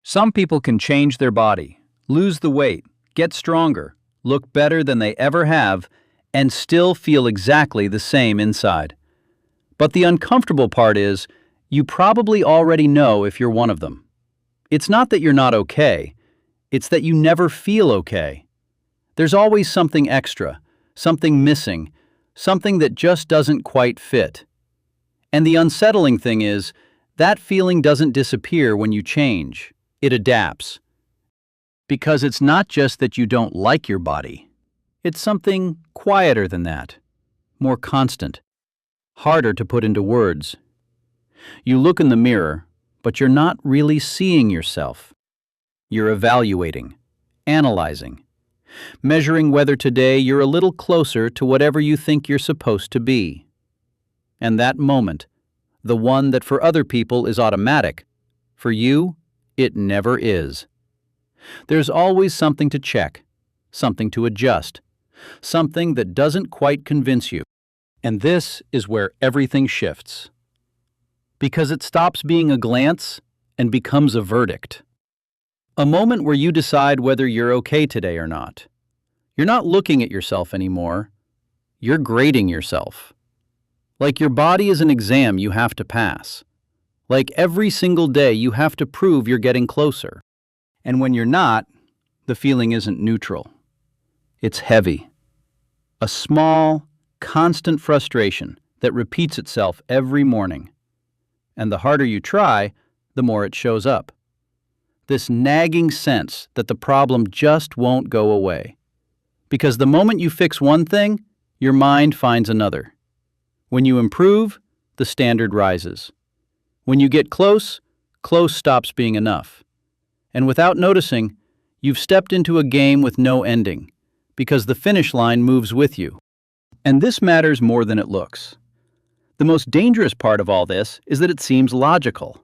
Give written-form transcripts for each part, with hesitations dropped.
Some people can change their body, lose the weight, get stronger, look better than they ever have, and still feel exactly the same inside. But the uncomfortable part is, you probably already know if you're one of them. It's not that you're not okay, it's that you never feel okay. There's always something extra, something missing, something that just doesn't quite fit. And the unsettling thing is, that feeling doesn't disappear when you change. It adapts. Because it's not just that you don't like your body. It's something quieter than that, more constant, harder to put into words. You look in the mirror, but you're not really seeing yourself. You're evaluating, analyzing, measuring whether today you're a little closer to whatever you think you're supposed to be. And that moment, the one that for other people is automatic, for you, it never is. There's always something to check, something to adjust, something that doesn't quite convince you. And this is where everything shifts. Because it stops being a glance and becomes a verdict. A moment where you decide whether you're okay today or not. You're not looking at yourself anymore. You're grading yourself. Like your body is an exam you have to pass. Like every single day you have to prove you're getting closer. And when you're not, the feeling isn't neutral. It's heavy. A small, constant frustration that repeats itself every morning. And the harder you try, the more it shows up. This nagging sense that the problem just won't go away. Because the moment you fix one thing, your mind finds another. When you improve, the standard rises. When you get close, close stops being enough. And without noticing, you've stepped into a game with no ending, because the finish line moves with you. And this matters more than it looks. The most dangerous part of all this is that it seems logical.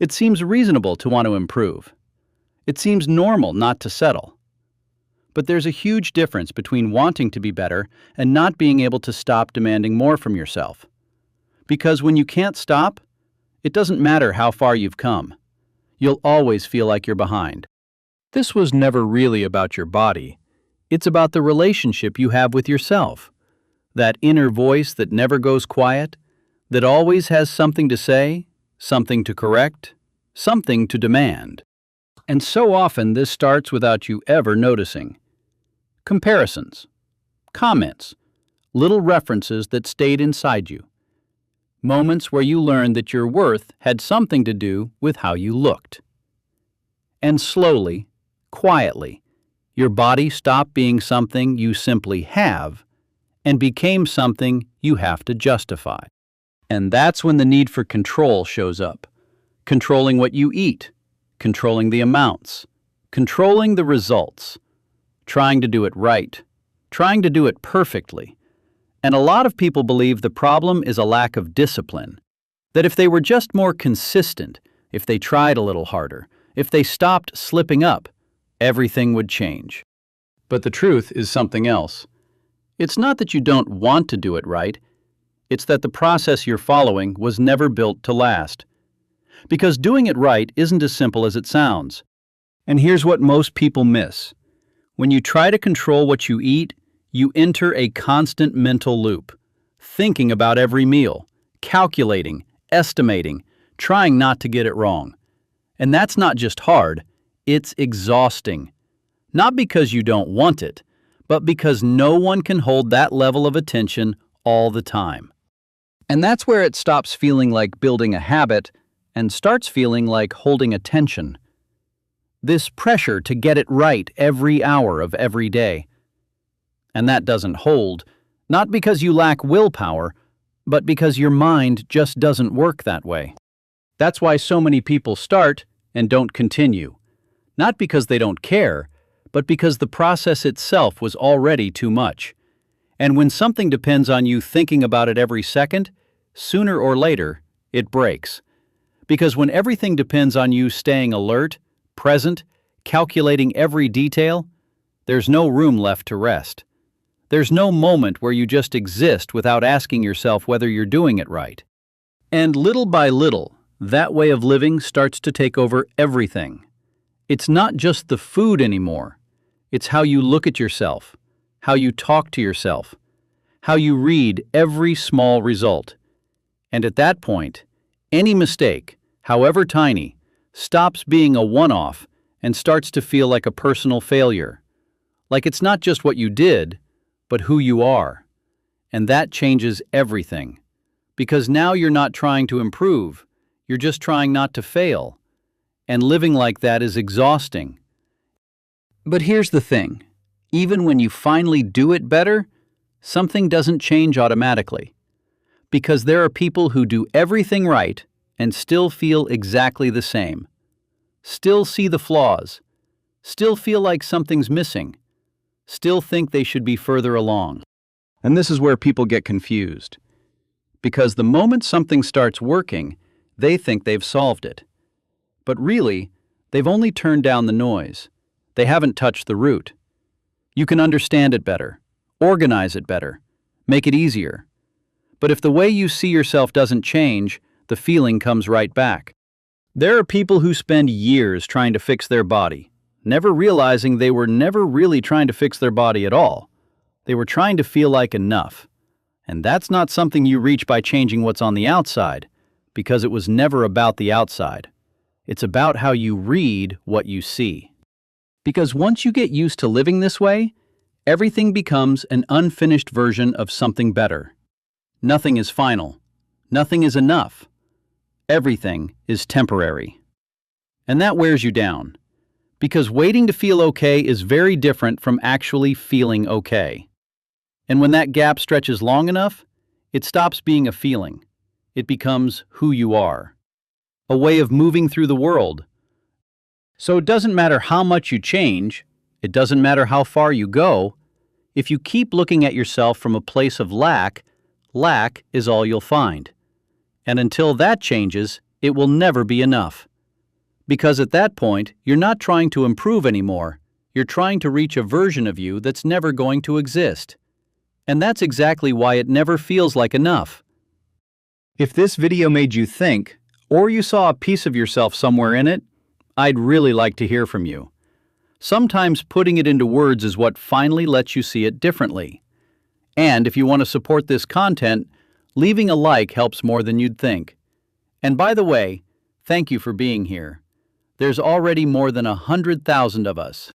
It seems reasonable to want to improve. It seems normal not to settle. But there's a huge difference between wanting to be better and not being able to stop demanding more from yourself. Because when you can't stop, it doesn't matter how far you've come. You'll always feel like you're behind. This was never really about your body. It's about the relationship you have with yourself. That inner voice that never goes quiet, that always has something to say, something to correct, something to demand. And so often this starts without you ever noticing. Comparisons, comments, little references that stayed inside you. Moments where you learned that your worth had something to do with how you looked. And slowly, quietly, your body stopped being something you simply have and became something you have to justify. And that's when the need for control shows up. Controlling what you eat, controlling the amounts, controlling the results, trying to do it right, trying to do it perfectly. And a lot of people believe the problem is a lack of discipline. That if they were just more consistent, if they tried a little harder, if they stopped slipping up, everything would change. But the truth is something else. It's not that you don't want to do it right, it's that the process you're following was never built to last. Because doing it right isn't as simple as it sounds. And here's what most people miss. When you try to control what you eat, you enter a constant mental loop, thinking about every meal, calculating, estimating, trying not to get it wrong. And that's not just hard, it's exhausting. Not because you don't want it, but because no one can hold that level of attention all the time. And that's where it stops feeling like building a habit and starts feeling like holding attention. This pressure to get it right every hour of every day. And that doesn't hold, not because you lack willpower, but because your mind just doesn't work that way. That's why so many people start and don't continue. Not because they don't care, but because the process itself was already too much. And when something depends on you thinking about it every second, sooner or later, it breaks. Because when everything depends on you staying alert, present, calculating every detail, there's no room left to rest. There's no moment where you just exist without asking yourself whether you're doing it right. And little by little, that way of living starts to take over everything. It's not just the food anymore. It's how you look at yourself, how you talk to yourself, how you read every small result. And at that point, any mistake, however tiny, stops being a one-off and starts to feel like a personal failure. Like it's not just what you did, but who you are. And that changes everything. Because now you're not trying to improve, you're just trying not to fail. And living like that is exhausting. But here's the thing. Even when you finally do it better, something doesn't change automatically. Because there are people who do everything right and still feel exactly the same. Still see the flaws. Still feel like something's missing. Still think they should be further along. And this is where people get confused. Because the moment something starts working, they think they've solved it. But really, they've only turned down the noise. They haven't touched the root. You can understand it better, organize it better, make it easier. But if the way you see yourself doesn't change, the feeling comes right back. There are people who spend years trying to fix their body, never realizing they were never really trying to fix their body at all. They were trying to feel like enough. And that's not something you reach by changing what's on the outside, because it was never about the outside. It's about how you read what you see. Because once you get used to living this way, everything becomes an unfinished version of something better. Nothing is final. Nothing is enough. Everything is temporary. And that wears you down. Because waiting to feel okay is very different from actually feeling okay. And when that gap stretches long enough, it stops being a feeling. It becomes who you are. A way of moving through the world. So it doesn't matter how much you change, it doesn't matter how far you go, if you keep looking at yourself from a place of lack, lack is all you'll find. And until that changes, it will never be enough. Because at that point, you're not trying to improve anymore. You're trying to reach a version of you that's never going to exist. And that's exactly why it never feels like enough. If this video made you think, or you saw a piece of yourself somewhere in it, I'd really like to hear from you. Sometimes putting it into words is what finally lets you see it differently. And if you want to support this content, leaving a like helps more than you'd think. And by the way, thank you for being here. There's already more than 100,000 of us.